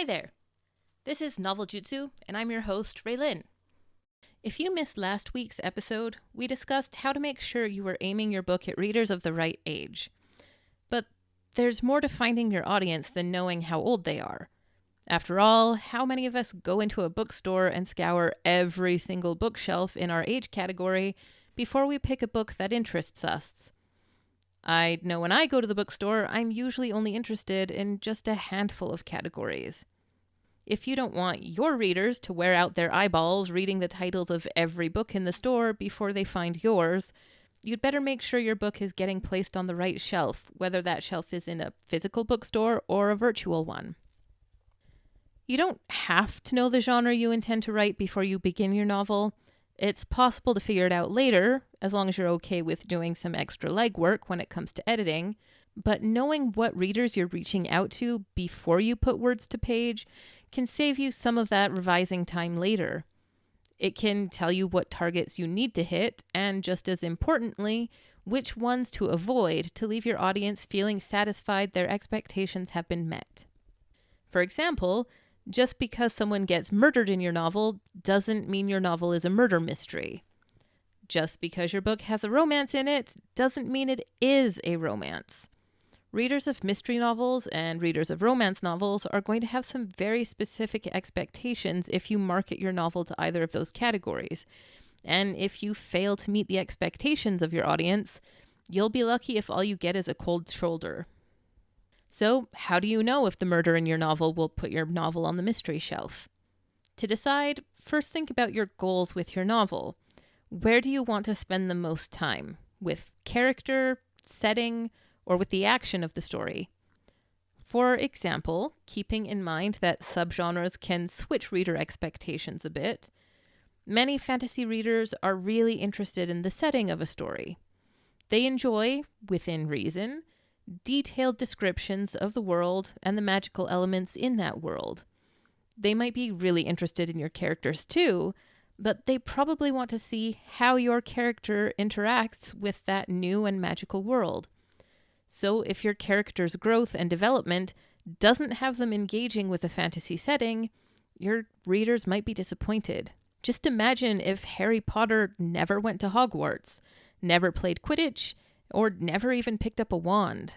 Hi there. This is Noveljutsu, and I'm your host, Raelyn. If you missed last week's episode, we discussed how to make sure you are aiming your book at readers of the right age. But there's more to finding your audience than knowing how old they are. After all, how many of us go into a bookstore and scour every single bookshelf in our age category before we pick a book that interests us? I know when I go to the bookstore, I'm usually only interested in just a handful of categories. If you don't want your readers to wear out their eyeballs reading the titles of every book in the store before they find yours, you'd better make sure your book is getting placed on the right shelf, whether that shelf is in a physical bookstore or a virtual one. You don't have to know the genre you intend to write before you begin your novel. It's possible to figure it out later, as long as you're okay with doing some extra legwork when it comes to editing. But knowing what readers you're reaching out to before you put words to page can save you some of that revising time later. It can tell you what targets you need to hit, and just as importantly, which ones to avoid to leave your audience feeling satisfied their expectations have been met. For example, just because someone gets murdered in your novel doesn't mean your novel is a murder mystery. Just because your book has a romance in it doesn't mean it is a romance. Readers of mystery novels and readers of romance novels are going to have some very specific expectations if you market your novel to either of those categories. And if you fail to meet the expectations of your audience, you'll be lucky if all you get is a cold shoulder. So, how do you know if the murder in your novel will put your novel on the mystery shelf? To decide, first think about your goals with your novel. Where do you want to spend the most time? With character, setting, or with the action of the story? For example, keeping in mind that subgenres can switch reader expectations a bit, many fantasy readers are really interested in the setting of a story. They enjoy, within reason, detailed descriptions of the world and the magical elements in that world. They might be really interested in your characters too, but they probably want to see how your character interacts with that new and magical world. So if your character's growth and development doesn't have them engaging with a fantasy setting, your readers might be disappointed. Just imagine if Harry Potter never went to Hogwarts, never played Quidditch, or never even picked up a wand.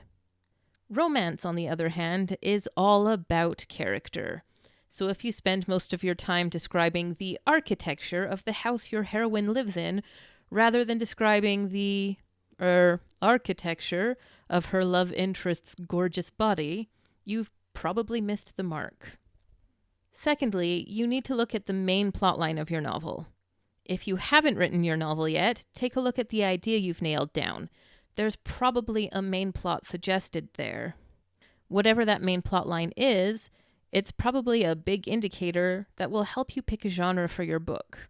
Romance, on the other hand, is all about character. So if you spend most of your time describing the architecture of the house your heroine lives in, rather than describing the architecture of her love interest's gorgeous body, you've probably missed the mark. Secondly, you need to look at the main plotline of your novel. If you haven't written your novel yet, take a look at the idea you've nailed down. There's probably a main plot suggested there. Whatever that main plotline is, it's probably a big indicator that will help you pick a genre for your book.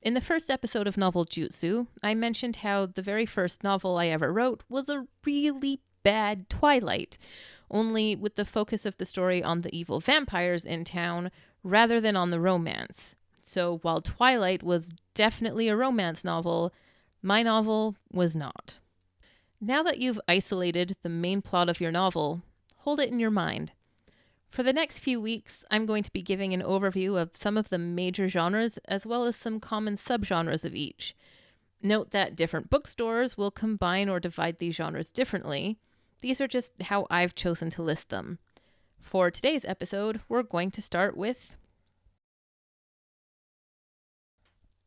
In the first episode of Noveljutsu, I mentioned how the very first novel I ever wrote was a really bad Twilight, only with the focus of the story on the evil vampires in town rather than on the romance. So while Twilight was definitely a romance novel, my novel was not. Now that you've isolated the main plot of your novel, hold it in your mind. For the next few weeks, I'm going to be giving an overview of some of the major genres as well as some common subgenres of each. Note that different bookstores will combine or divide these genres differently. These are just how I've chosen to list them. For today's episode, we're going to start with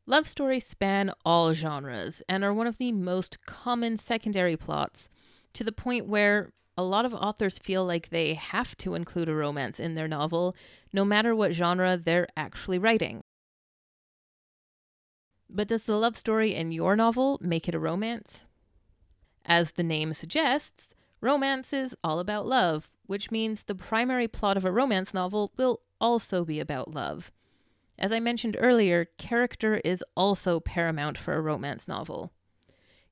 love stories span all genres and are one of the most common secondary plots, to the point where a lot of authors feel like they have to include a romance in their novel, no matter what genre they're actually writing. But does the love story in your novel make it a romance? As the name suggests, romance is all about love, which means the primary plot of a romance novel will also be about love. As I mentioned earlier, character is also paramount for a romance novel.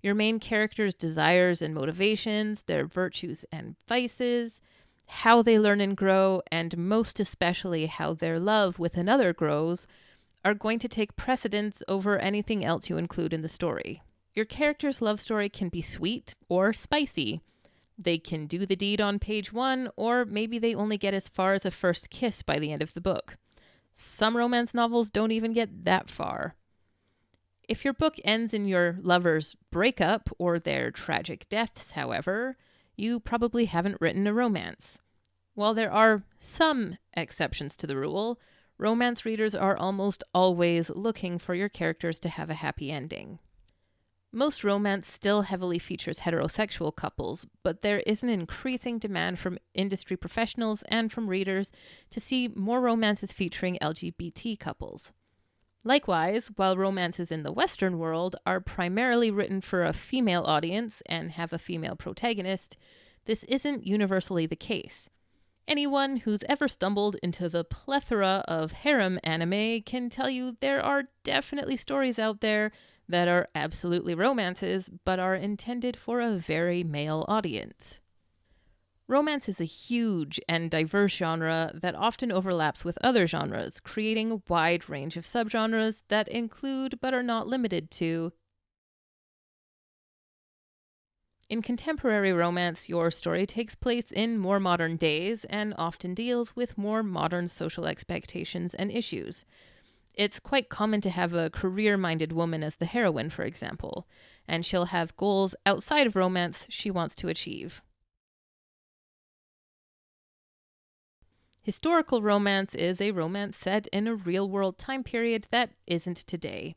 Your main character's desires and motivations, their virtues and vices, how they learn and grow, and most especially how their love with another grows, are going to take precedence over anything else you include in the story. Your character's love story can be sweet or spicy. They can do the deed on page 1, or maybe they only get as far as a first kiss by the end of the book. Some romance novels don't even get that far. If your book ends in your lover's breakup or their tragic deaths, however, you probably haven't written a romance. While there are some exceptions to the rule, romance readers are almost always looking for your characters to have a happy ending. Most romance still heavily features heterosexual couples, but there is an increasing demand from industry professionals and from readers to see more romances featuring LGBT couples. Likewise, while romances in the Western world are primarily written for a female audience and have a female protagonist, this isn't universally the case. Anyone who's ever stumbled into the plethora of harem anime can tell you there are definitely stories out there that are absolutely romances, but are intended for a very male audience. Romance is a huge and diverse genre that often overlaps with other genres, creating a wide range of subgenres that include, but are not limited to. In contemporary romance, your story takes place in more modern days and often deals with more modern social expectations and issues. It's quite common to have a career-minded woman as the heroine, for example, and she'll have goals outside of romance she wants to achieve. Historical romance is a romance set in a real-world time period that isn't today,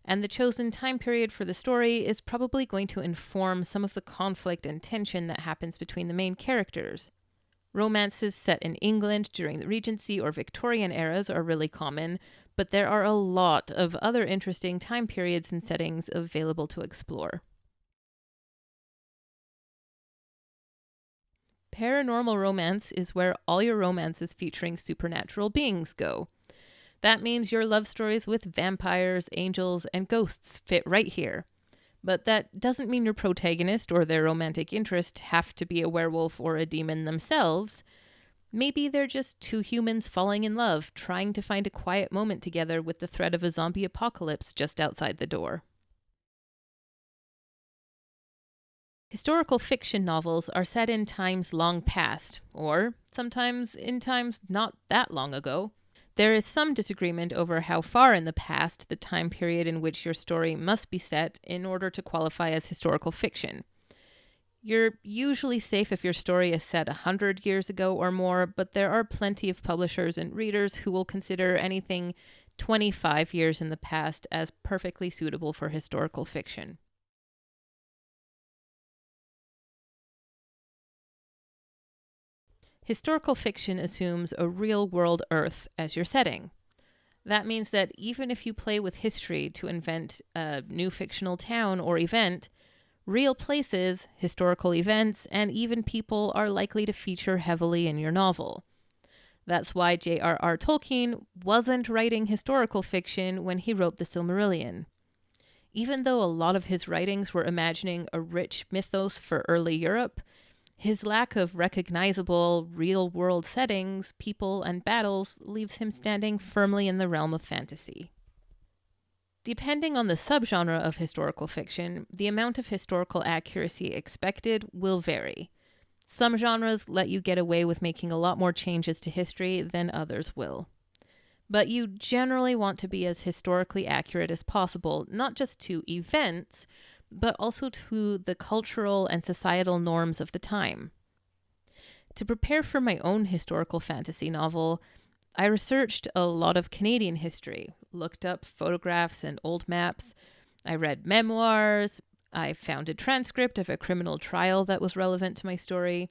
and the chosen time period for the story is probably going to inform some of the conflict and tension that happens between the main characters. Romances set in England during the Regency or Victorian eras are really common, but there are a lot of other interesting time periods and settings available to explore. Paranormal romance is where all your romances featuring supernatural beings go. That means your love stories with vampires, angels, and ghosts fit right here. But that doesn't mean your protagonist or their romantic interest have to be a werewolf or a demon themselves. Maybe they're just two humans falling in love, trying to find a quiet moment together with the threat of a zombie apocalypse just outside the door. Historical fiction novels are set in times long past, or sometimes in times not that long ago. There is some disagreement over how far in the past the time period in which your story must be set in order to qualify as historical fiction. You're usually safe if your story is set 100 years ago or more, but there are plenty of publishers and readers who will consider anything 25 years in the past as perfectly suitable for historical fiction. Historical fiction assumes a real-world Earth as your setting. That means that even if you play with history to invent a new fictional town or event, real places, historical events, and even people are likely to feature heavily in your novel. That's why J.R.R. Tolkien wasn't writing historical fiction when he wrote The Silmarillion. Even though a lot of his writings were imagining a rich mythos for early Europe, his lack of recognizable, real-world settings, people, and battles leaves him standing firmly in the realm of fantasy. Depending on the subgenre of historical fiction, the amount of historical accuracy expected will vary. Some genres let you get away with making a lot more changes to history than others will. But you generally want to be as historically accurate as possible, not just to events, but also to the cultural and societal norms of the time. To prepare for my own historical fantasy novel, I researched a lot of Canadian history, looked up photographs and old maps. I read memoirs. I found a transcript of a criminal trial that was relevant to my story.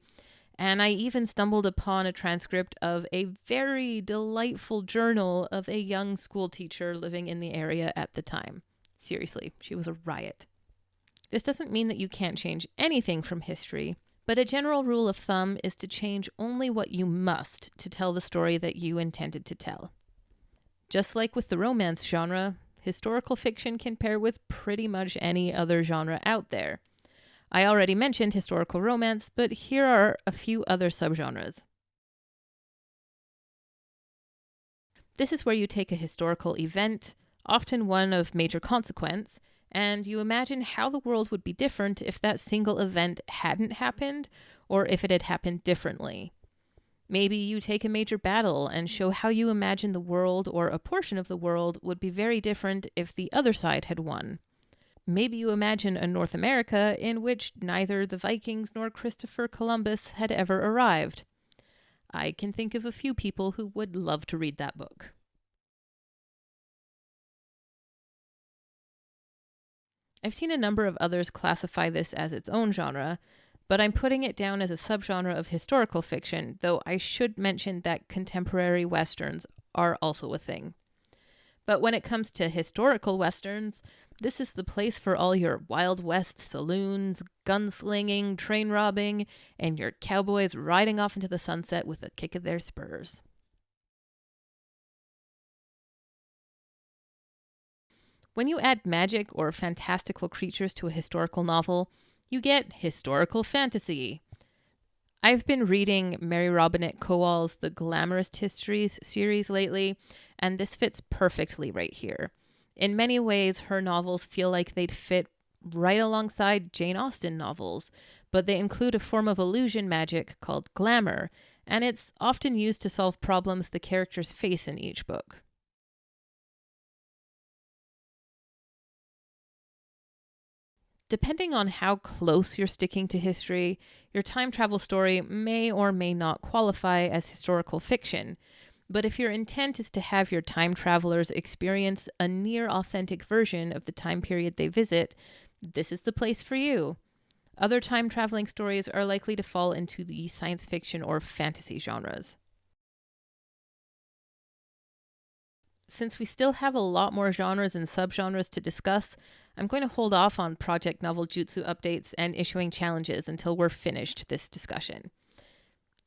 And I even stumbled upon a transcript of a very delightful journal of a young school teacher living in the area at the time. Seriously, she was a riot. This doesn't mean that you can't change anything from history, but a general rule of thumb is to change only what you must to tell the story that you intended to tell. Just like with the romance genre, historical fiction can pair with pretty much any other genre out there. I already mentioned historical romance, but here are a few other subgenres. This is where you take a historical event, often one of major consequence, and you imagine how the world would be different if that single event hadn't happened or if it had happened differently. Maybe you take a major battle and show how you imagine the world or a portion of the world would be very different if the other side had won. Maybe you imagine a North America in which neither the Vikings nor Christopher Columbus had ever arrived. I can think of a few people who would love to read that book. I've seen a number of others classify this as its own genre, but I'm putting it down as a subgenre of historical fiction, though I should mention that contemporary westerns are also a thing. But when it comes to historical westerns, this is the place for all your Wild West saloons, gunslinging, train robbing, and your cowboys riding off into the sunset with a kick of their spurs. When you add magic or fantastical creatures to a historical novel, you get historical fantasy. I've been reading Mary Robinette Kowal's The Glamorous Histories series lately, and this fits perfectly right here. In many ways, her novels feel like they'd fit right alongside Jane Austen novels, but they include a form of illusion magic called glamour, and it's often used to solve problems the characters face in each book. Depending on how close you're sticking to history, your time travel story may or may not qualify as historical fiction. But if your intent is to have your time travelers experience a near authentic version of the time period they visit, this is the place for you. Other time traveling stories are likely to fall into the science fiction or fantasy genres. Since we still have a lot more genres and subgenres to discuss, I'm going to hold off on Project Noveljutsu updates and issuing challenges until we're finished this discussion.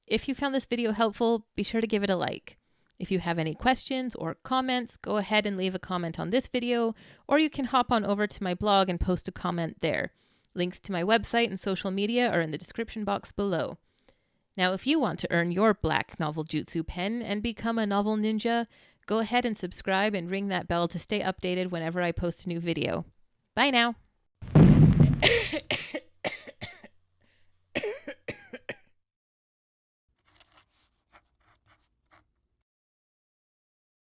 If you found this video helpful, be sure to give it a like. If you have any questions or comments, go ahead and leave a comment on this video, or you can hop on over to my blog and post a comment there. Links to my website and social media are in the description box below. Now, if you want to earn your black Noveljutsu pen and become a novel ninja, go ahead and subscribe and ring that bell to stay updated whenever I post a new video. Bye now.